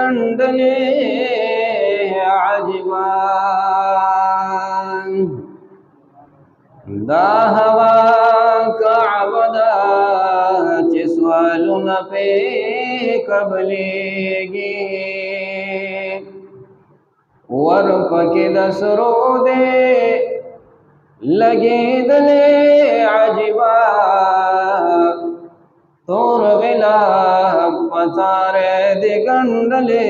गंडले आजिबान दा हवा काबदा चिस्वालुन पे कबलेगी वर्फ के दसरो दे लगे दले आजिबा तोर विला पतारे दिगंडले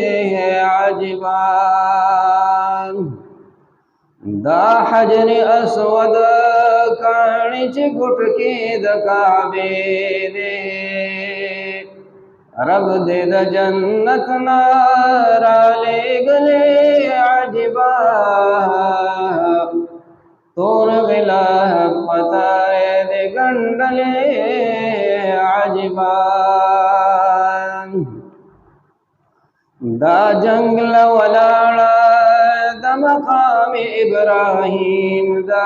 आजिबा दा हजर असवद काणिच गुटके दकाबे दे रब दे द जन्नत नाराले गले आजिबा तोर विला पतारे दे गंडले आजिबा दा जंगल वलाड़ा द मकाम इब्राहिम दा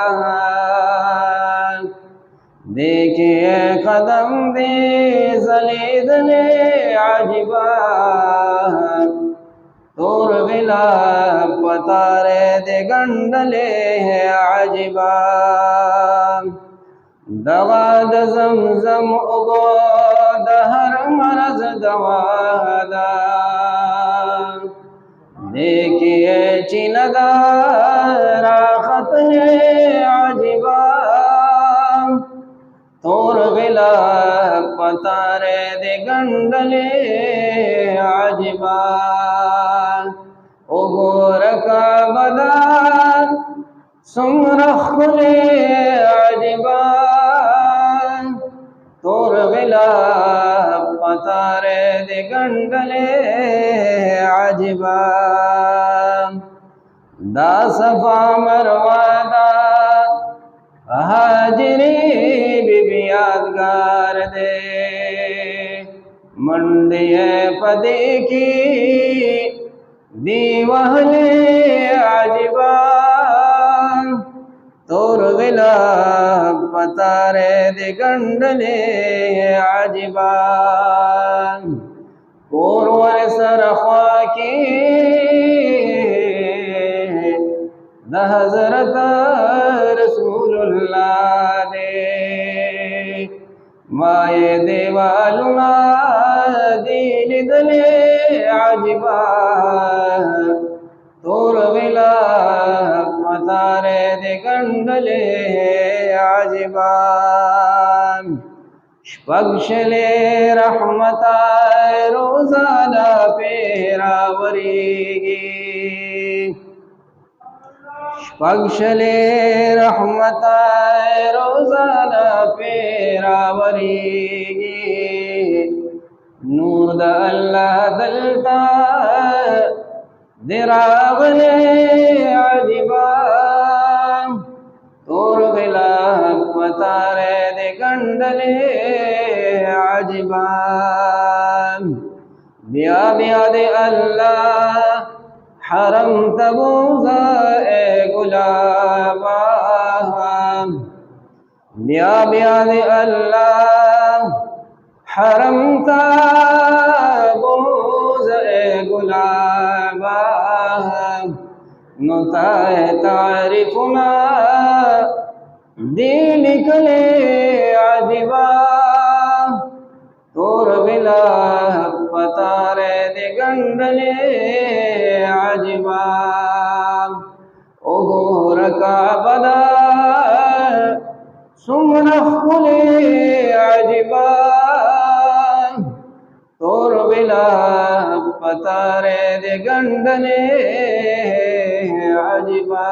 देखे कदम दे जलेदले आजिबा तोर विला पतारे दे गंडले आजिबा दवा द जमजम उगो दहर मरज दवादा देखिए चिनदारा खतने आजिबा तोर विला पतारे दे गंडले आजिबा उगोर का बदा सुमरखले आजिबा तोर विला पतारे दे गंडले आजिबा दा सफा मरवादा हाजिरी बिबी यादगार दे मंडिये पदे की दीवाने आजिबा तोर विला पतारे दे गंडले आजिबा कोरवर सरखा की द हजरत रसूलुल्लाह दे माए देवालुना दिल दले आजिबा तोर विला पतारे दे गंडले आजिबा पक्षले रहमता रोजाना पेरावरीगी पक्षले रहमता रोजाना पेरावरीगी नूर द अल्लाह दलता दिरावले आजिबा तोर विला पतारे दे गंडले आजिबा बिया बिया दे अल्लाह हरम तबूजा ए गुलाबा बिया बिया दे अल्लाह हरम तबूजा ए गुलाबा नुताए तारिफुना दिल कले आजिबा तोर विला पतारे दे गंडले आजिबा उगोर का बदा सुमरखले आजिबा तोर विला पतारे दे गंडले आजिबा।